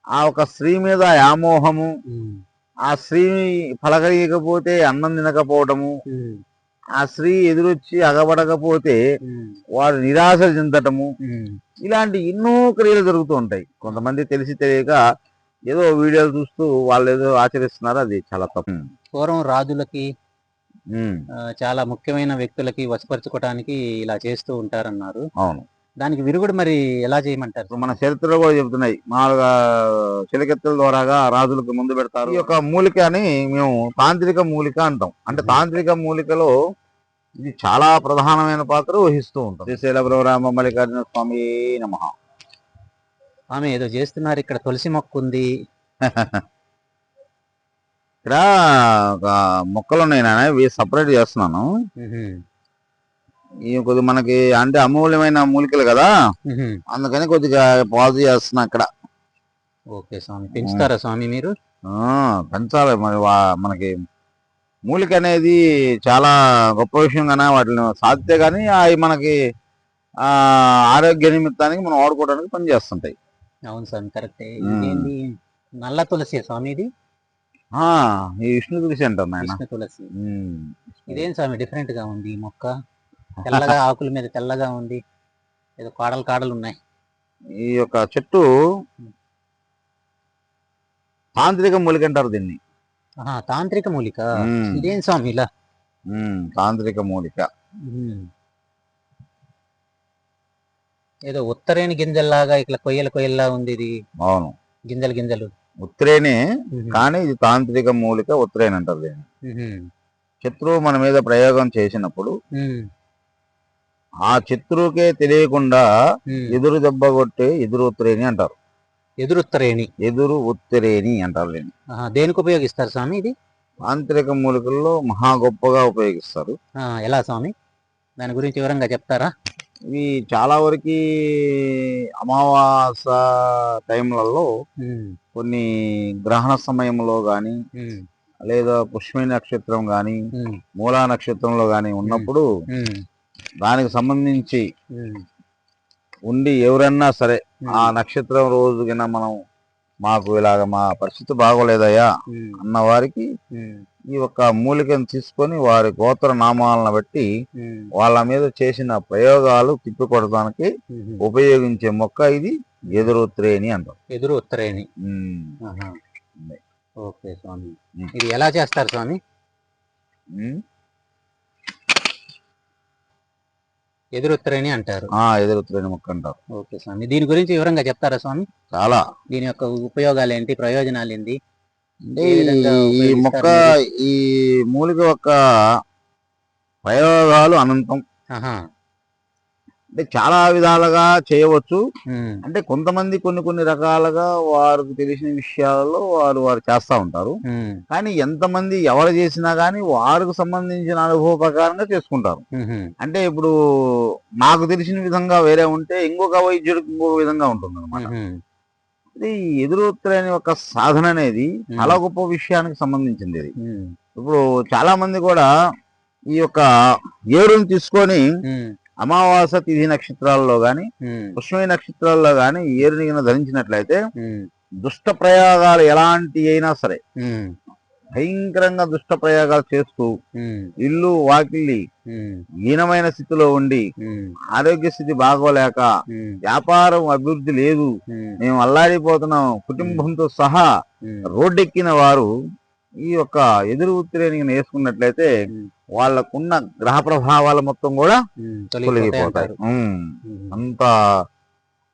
ఆ ఒక స్త్రీ మీద వ్యామోహము, ఉమ్, ఆ స్త్రీ పలకరియకపోతే అన్నం తినకపోవటము, ఉమ్, ఆ స్త్రీ ఎదురొచ్చి అగబడకపోతే ఉమ్, వాడు నిరాశ చెందటము, ఉమ్, ఇలాంటి ఎన్నో క్రియలు జరుగుతూ ఉంటాయి. కొంతమంది తెలిసి తెలియక ఏదో వీడియోలు చూస్తూ వాళ్ళు ఏదో ఆచరిస్తున్నారు, అది చాలా తప్పు. పూర్వం రాజులకి ఉమ్, చాలా ముఖ్యమైన వ్యక్తులకి వశపరచుకోవటానికి ఇలా చేస్తూ ఉంటారన్నారు. అవును. దానికి విరుగుడు మరి ఎలా చేయమంటారు ఇప్పుడు మన స్వామి? చరిత్రలో కూడా చెబుతున్నాయి, మామూలుగా చిలకెత్తుల ద్వారాగా రాజులకు ముందు పెడతారు. ఈ యొక్క మూలిక అని మేము తాంత్రిక మూలిక అంటాం. అంటే తాంత్రిక మూలికలో ఇది చాలా ప్రధానమైన పాత్ర వహిస్తూ ఉంటుంది. శ్రీశైల బ్రహ్మరామ మల్లికార్జున స్వామి నమః. స్వామి ఏదో చేస్తున్నారు, ఇక్కడ తులసి మొక్క ఉంది. ఇక్కడ ఒక మొక్కలు ఉన్నాయి నాన్న, ఇవి సపరేట్ చేస్తున్నాను. ఉహుం, ఇవి కొద్దిగా మనకి అంటే అమూల్యమైన మూలికలు కదా, ఉహుం. అందుకని కొద్దిగా పాజు చేస్తున్నా ఇక్కడ. ఓకే స్వామి, పెంచుతారా స్వామి మీరు? పెంచాలి మరి. మనకి మూలిక అనేది చాలా గొప్ప విషయం కానీ వాటిని సాధితే కానీ అవి మనకి ఆ ఆరోగ్య నిమిత్తానికి మనం వాడుకోవడానికి పనిచేస్తుంటాయి. అవును స్వామి, కరెక్టే. ఇదేంటి, నల్ల తులసి స్వామి ఇది? ఈ విష్ణు తులసి అంటారు నాయన. విష్ణు తులసి. ఇదేం స్వామి డిఫరెంట్ గా ఉంది ఈ మొక్క? తెల్లగా ఆకుల మీద తెల్లగా ఉంది, ఏదో కాడలు కాడలు ఉన్నాయి. ఈ యొక్క చెట్టు తాంత్రిక మూలిక అంటారు దీన్ని. తాంత్రిక మూలిక. ఇదేం స్వామి ఇలా? తాంత్రిక మూలిక. ఏదో ఉత్తరేణి గింజల్లాగా ఇట్లా కొయ్యల కొయ్యల్లా ఉంది ఇది. అవును, గింజలు గింజలు. ఉత్తరేణి, కానీ ఇది తాంత్రిక మూలిక ఉత్తరేణి అంటారు దీన్ని. శత్రువు మన మీద ప్రయోగం చేసినప్పుడు ఆ శత్రువుకే తెలియకుండా ఎదురు దెబ్బ కొట్టే ఎదురు ఉత్తరేణి అంటారు. ఎదురు ఉత్తరేణి, ఎదురు ఉత్తరేణి అంటారు దీన్ని. దేనికి ఉపయోగిస్తారు స్వామి ఇది? తాంత్రిక మూలికల్లో మహా గొప్పగా ఉపయోగిస్తారు. ఎలా స్వామి, దాని గురించి వివరంగా చెప్తారా? ఇవి చాలా వరకు అమావాస టైంలలో కొన్ని గ్రహణ సమయంలో కానీ లేదా పుష్యమి నక్షత్రం కానీ మూలా నక్షత్రంలో కానీ ఉన్నప్పుడు దానికి సంబంధించి ఉండి ఎవరన్నా సరే ఆ నక్షత్రం రోజు కింద మనం మాకు ఇలాగ మా పరిస్థితి బాగోలేదయ్యా అన్న వారికి ఈ యొక్క మూలికను తీసుకొని వారి గోత్ర నామాలను బట్టి వాళ్ళ మీద చేసిన ప్రయోగాలు తిప్పికొడటానికి ఉపయోగించే మొక్క ఇది ఎదురు ఉత్తరేణి అంటారు. ఎదురు ఉత్తరేణి. ఓకే స్వామి, ఇది ఎలా చేస్తారు స్వామి? ఎదురు ఉత్తరేణి అంటారు. ఎదురు ఉత్తరేణి మొక్క అంటారు. ఓకే స్వామి, దీని గురించి వివరంగా చెప్తారా స్వామి? చాలా. దీని యొక్క ఉపయోగాలు ఏంటి, ప్రయోజనాలు ఏంటి? ఈ మొక్క, ఈ మూలిక యొక్క ప్రయోగాలు అనంతం. అంటే చాలా విధాలుగా చేయవచ్చు. అంటే కొంతమంది కొన్ని రకాలుగా వారికి తెలిసిన విషయాలలో వారు చేస్తూ ఉంటారు. కానీ ఎంతమంది ఎవరు చేసినా కానీ వారికి సంబంధించిన అనుభవ ప్రకారంగా చేసుకుంటారు. అంటే ఇప్పుడు నాకు తెలిసిన విధంగా వేరే ఉంటే ఇంకొక వైద్యుడికి ఇంకొక విధంగా ఉంటుంది అనమాట. ఇది ఎదురు ఉత్తరేణి యొక్క సాధన అనేది చాలా గొప్ప విషయానికి సంబంధించింది. ఇది ఇప్పుడు చాలా మంది కూడా ఈ యొక్క ఏరుని తీసుకొని అమావాస తిథి నక్షత్రాల్లో గాని పుష్యమి నక్షత్రాల్లో గాని ఏరుని ధరించినట్లయితే దుష్ట ప్రయోగాలు ఎలాంటి అయినా సరే భయంకరంగా దుష్ట ప్రయోగాలు చేస్తూ ఇల్లు వాకిల్లి హీనమైన స్థితిలో ఉండి ఆరోగ్య స్థితి బాగోలేక వ్యాపారం అభివృద్ధి లేదు, మేము అల్లాడిపోతున్నాం, కుటుంబంతో సహా రోడ్డెక్కిన వారు ఈ యొక్క ఎదురు ఉత్తరేణి వేసుకున్నట్లయితే వాళ్ళకున్న గ్రహ ప్రభావాలు మొత్తం కూడా తొలగిపోతాయి. అంత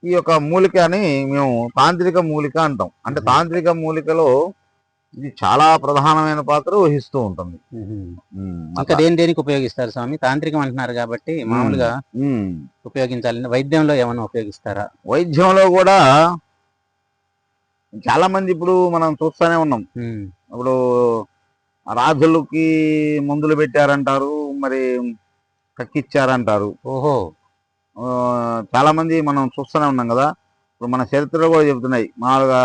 ఈ యొక్క మూలికని మేము తాంత్రిక మూలిక అంటాం. అంటే తాంత్రిక మూలికలో ఇది చాలా ప్రధానమైన పాత్ర వహిస్తూ ఉంటుంది. ఇంకా దేనికి ఉపయోగిస్తారు స్వామి? తాంత్రికం అంటున్నారు కాబట్టి మామూలుగా ఉపయోగించాలి. వైద్యంలో ఏమైనా ఉపయోగిస్తారా? వైద్యంలో కూడా చాలా మంది ఇప్పుడు మనం చూస్తూనే ఉన్నాం. ఇప్పుడు రాజులకి మందులు పెట్టారంటారు, మరి కక్కిచ్చారంటారు. చాలా మంది మనం చూస్తూనే ఉన్నాం కదా. ఇప్పుడు మన చరిత్రలో కూడా చెబుతున్నాయి, మామూలుగా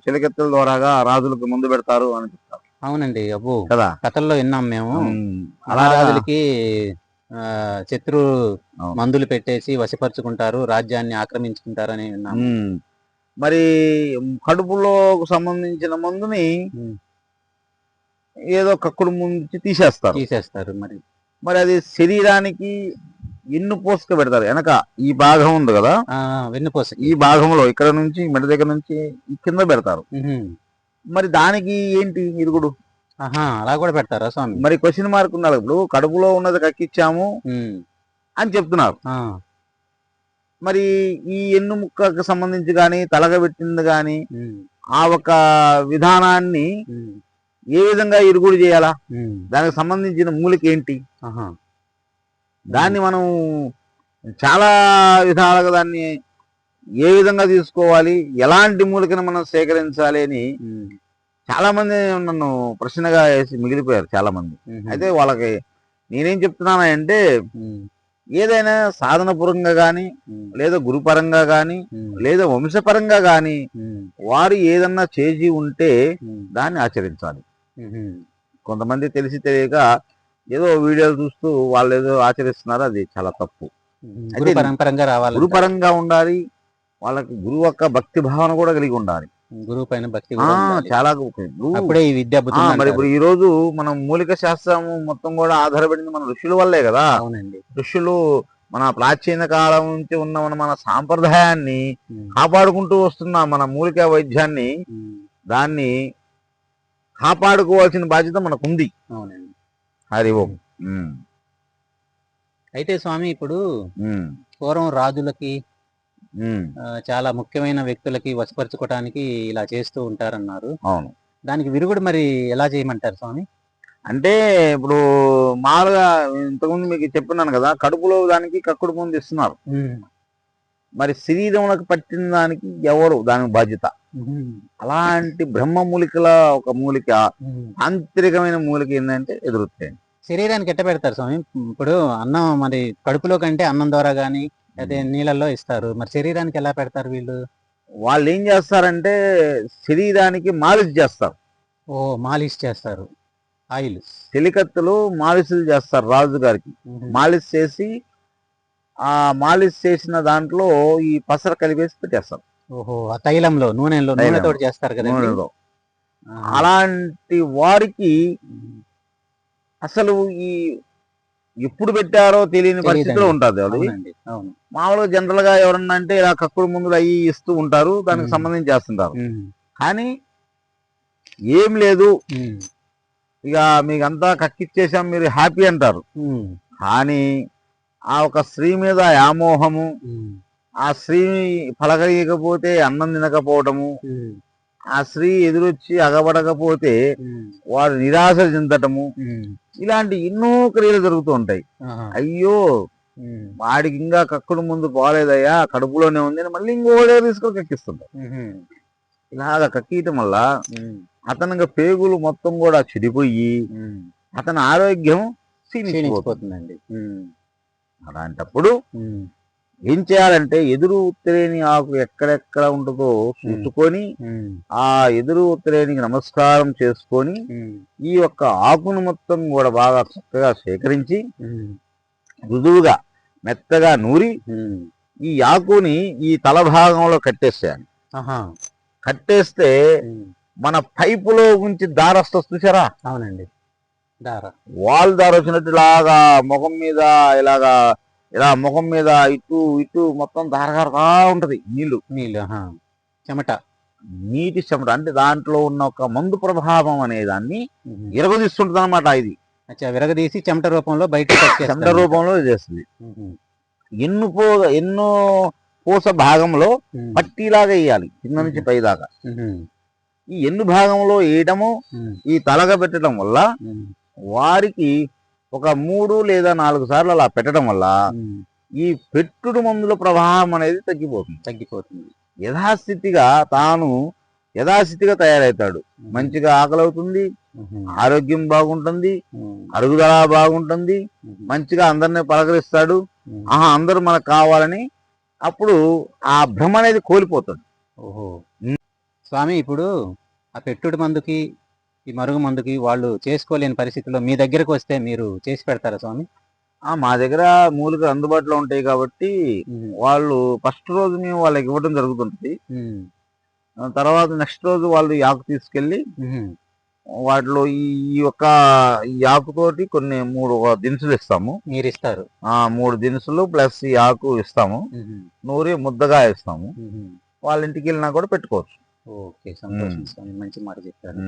చిలకెత్తుల ద్వారాగా రాజులకు ముందు పెడతారు అని చెప్తారు. అవునండి, అబ్బో కదా, కథల్లో విన్నాం మేము. అలా రాజులకి శత్రు మందులు పెట్టేసి వశపరుచుకుంటారు, రాజ్యాన్ని ఆక్రమించుకుంటారు అని విన్నాం. మరి కడుపులో సంబంధించిన మందుని ఏదో కక్కుడు ముందు తీసేస్తారు మరి మరి అది శరీరానికి ఎన్ను పోసుక పెడతారు వెనక ఈ భాగం ఉంది కదా, వెన్నుపోస ఈ భాగంలో ఇక్కడ నుంచి మెడ దగ్గర నుంచి కింద పెడతారు. మరి దానికి ఏంటి ఇరుగుడు? అలా కూడా పెడతారా స్వామి? మరి క్వశ్చన్ మార్క్ ఉన్నారు. ఇప్పుడు కడుపులో ఉన్నది కక్కిచ్చాము అని చెప్తున్నారు. మరి ఈ ఎన్ను ముక్కకు సంబంధించి గాని తలగబెట్టింది గాని ఆ ఒక విధానాన్ని ఏ విధంగా ఇరుగుడు చేయాలా, దానికి సంబంధించిన మూలిక ఏంటి, దాన్ని మనం చాలా విధాలుగా దాన్ని ఏ విధంగా తీసుకోవాలి, ఎలాంటి మూలికను మనం సేకరించాలి అని చాలా మంది నన్ను ప్రశ్నగా వేసి మిగిలిపోయారు చాలా మంది. అయితే వాళ్ళకి నేనేం చెప్తున్నానంటే ఏదైనా సాధనపరంగా కానీ లేదా గురుపరంగా కానీ లేదా వంశపరంగా కానీ వారు ఏదన్నా చేసి ఉంటే దాన్ని ఆచరించాలి. కొంతమంది తెలిసి తెలియక ఏదో వీడియోలు చూస్తూ వాళ్ళు ఏదో ఆచరిస్తున్నారు, అది చాలా తప్పు. గురుపరంగా ఉండాలి, వాళ్ళకి గురువు యొక్క భక్తి భావన కూడా కలిగి ఉండాలి. గురువు పైన భక్తి చాలా అప్పుడే ఈ విద్య. మరి ఇప్పుడు ఈ రోజు మనం మూలిక శాస్త్రం మొత్తం కూడా ఆధారపడింది మన ఋషుల వల్లే కదా. అవునండి, ఋషులు మన ప్రాచీన కాలం నుంచి ఉన్న మన సాంప్రదాయాన్ని కాపాడుకుంటూ వస్తున్న మన మూలిక వైద్యాన్ని దాన్ని కాపాడుకోవాల్సిన బాధ్యత మనకుంది. అవునండి, హరి ఓం. అయితే స్వామి ఇప్పుడు పూర్వం రాజులకి చాలా ముఖ్యమైన వ్యక్తులకి వశపరచుకోవటానికి ఇలా చేస్తూ ఉంటారన్నారు. అవును, దానికి విరుగుడు మరి ఎలా చేయమంటారు స్వామి? అంటే ఇప్పుడు మామూలుగా ఇంతకుముందు మీకు చెప్పున్నాను కదా, కడుపులో దానికి కక్కుడు ముందు ఇస్తున్నారు. మరి శరీరంలోకి పట్టిన దానికి ఎవరు దానికి బాధ్యత? అలాంటి బ్రహ్మ మూలికల ఒక మూలిక, ఆంతరికమైన మూలిక ఏంటంటే ఎదురుతాయి. శరీరానికి ఎట్ట పెడతారు స్వామి? ఇప్పుడు అన్నం మరి కడుపులో కంటే అన్నం ద్వారా గానీ అదే నీళ్ళల్లో ఇస్తారు, మరి శరీరానికి ఎలా పెడతారు వీళ్ళు? వాళ్ళు ఏం చేస్తారంటే శరీరానికి మాలిష్ చేస్తారు. ఓ, మాలిష్ చేస్తారు. ఆయిల్ చెలికత్తులు మాలిష్లు చేస్తారు రాజు గారికి. మాలిష్ చేసి ఆ మాలిష్ చేసిన దాంట్లో ఈ పసర కలిపేసి పెట్టేస్తారు. ఓహో, ఆ తైలంలో నూనెతో చేస్తారు కదా. నూనెలో అలాంటి వారికి అసలు ఈ ఎప్పుడు పెట్టారో తెలియని పరిస్థితిలో ఉంటుంది. అది మామూలుగా జనరల్ గా ఎవరన్నా అంటే ఇలా కక్కుడు ముందులు అయ్యి ఇస్తూ ఉంటారు, దానికి సంబంధించి చేస్తుంటారు. కానీ ఏం లేదు, ఇక మీకంతా కక్కిచ్చేసాం మీరు హ్యాపీ అంటారు. కానీ ఆ ఒక స్త్రీ మీద వ్యామోహము, ఆ స్త్రీ పలకరియకపోతే అన్నం తినకపోవటము, ఆ స్త్రీ ఎదురొచ్చి అగబడకపోతే వాడు నిరాశ చెందటము, ఇలాంటి ఎన్నో క్రియలు జరుగుతూ ఉంటాయి. అయ్యో వాడికి ఇంకా కక్కుడు ముందు పోలేదయ్యా, కడుపులోనే ఉంది అని మళ్ళీ ఇంకోడే తీసుకొని కక్కిస్తుంటారు. ఇలాగ కక్కీయటం వల్ల అతనికి పేగులు మొత్తం కూడా చెడిపోయి అతని ఆరోగ్యం క్షీణించిపోతుందండి. అలాంటప్పుడు ఏం చేయాలంటే ఎదురు ఉత్తరేణి ఆకు ఎక్కడెక్కడ ఉంటుందో చూసుకొని ఆ ఎదురు ఉత్తరేణికి నమస్కారం చేసుకొని ఈ యొక్క ఆకును మొత్తం కూడా బాగా చక్కగా సేకరించి మృదువుగా మెత్తగా నూరి ఈ ఆకుని ఈ తల భాగంలో కట్టేసేయాలి. కట్టేస్తే మన పైపులో ఉంచి దార వస్తుంది చూసారా? అవునండి, వాల్ దార వచ్చినట్టు ఇలాగా ముఖం మీద ఇలాగా ఇలా ముఖం మీద ఇటు ఇటు మొత్తం దారగారుతా ఉంటది. నీళ్లు చెమట, నీటి చెమట, అంటే దాంట్లో ఉన్న ఒక మందు ప్రభావం అనే దాన్ని విరగదీస్తుంటది అనమాట. ఇది విరగదీసి చెమట రూపంలో బయట చెమట రూపంలో చేస్తుంది. ఎన్నో పూస భాగంలో పట్టీలాగా వేయాలి కింద నుంచి పై దాకా. ఈ ఎన్ను భాగంలో వేయటము, ఈ తలగా పెట్టడం వల్ల వారికి ఒక 3 లేదా 4 సార్లు అలా పెట్టడం వల్ల ఈ పెట్టుడు మందుల ప్రభావం అనేది తగ్గిపోతుంది. యథాస్థితిగా తయారవుతాడు. మంచిగా ఆకలి అవుతుంది, ఆరోగ్యం బాగుంటుంది, అరుగుదల బాగుంటుంది, మంచిగా అందరినీ పలకరిస్తాడు. అందరూ మనకు కావాలని అప్పుడు ఆ భ్రమ అనేది కోల్పోతాడు. ఓహో స్వామి, ఇప్పుడు ఆ పెట్టుడు మందుకి ఈ మరుగు మందుకి వాళ్ళు చేసుకోలేని పరిస్థితుల్లో మీ దగ్గరకు వస్తే మీరు చేసి పెడతారా స్వామి? మా దగ్గర మూలికలు అందుబాటులో ఉంటాయి కాబట్టి వాళ్ళు ఫస్ట్ రోజు మేము వాళ్ళకి ఇవ్వడం జరుగుతుంటది. తర్వాత నెక్స్ట్ రోజు వాళ్ళు ఈ ఆకు తీసుకెళ్ళి వాటిలో ఈ యొక్క ఈ ఆకుతోటి కొన్ని 3 దినుసులు ఇస్తాము. మీరు ఇస్తారు? 3 దినుసులు ప్లస్ ఈ ఆకు ఇస్తాము, నూరి ముద్దగా ఇస్తాము. వాళ్ళ ఇంటికి వెళ్ళినా కూడా పెట్టుకోవచ్చు. ఓకే, సంతోషం స్వామి, మంచి మాట చెప్పారు.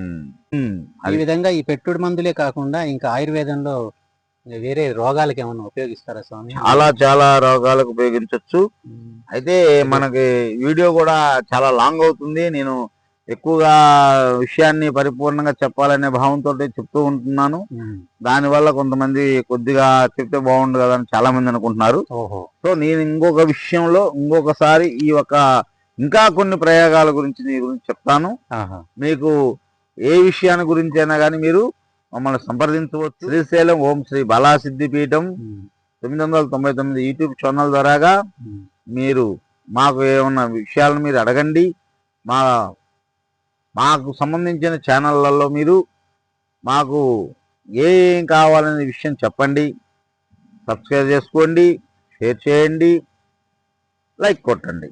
ఈ విధంగా ఈ పెట్టుడు మందులే కాకుండా ఇంకా ఆయుర్వేదంలో వేరే రోగాలకి ఏమైనా ఉపయోగిస్తారా స్వామి? చాలా రోగాలకు ఉపయోగించవచ్చు. అయితే మనకి వీడియో కూడా చాలా లాంగ్ అవుతుంది. నేను ఎక్కువగా విషయాన్ని పరిపూర్ణంగా చెప్పాలనే భావంతో చెప్తూ ఉంటున్నాను. దానివల్ల కొంతమంది కొద్దిగా చెప్తే బాగుండు కదా అని చాలా మంది అనుకుంటున్నారు. సో నేను ఇంకొక విషయంలో ఇంకొకసారి ఈ యొక్క ఇంకా కొన్ని ప్రయోగాల గురించి నీ గురించి చెప్తాను. మీకు ఏ విషయాన్ని గురించి అయినా కానీ మీరు మమ్మల్ని సంప్రదించవచ్చు. శ్రీశైలం ఓం శ్రీ బాలాసిద్ధిపీఠం 999 యూట్యూబ్ ఛానల్ ద్వారాగా మీరు మాకు ఏమన్నా విషయాలను మీరు అడగండి. మాకు సంబంధించిన ఛానళ్లలో మీరు మాకు ఏం కావాలనే విషయం చెప్పండి. సబ్స్క్రైబ్ చేసుకోండి, షేర్ చేయండి, లైక్ కొట్టండి.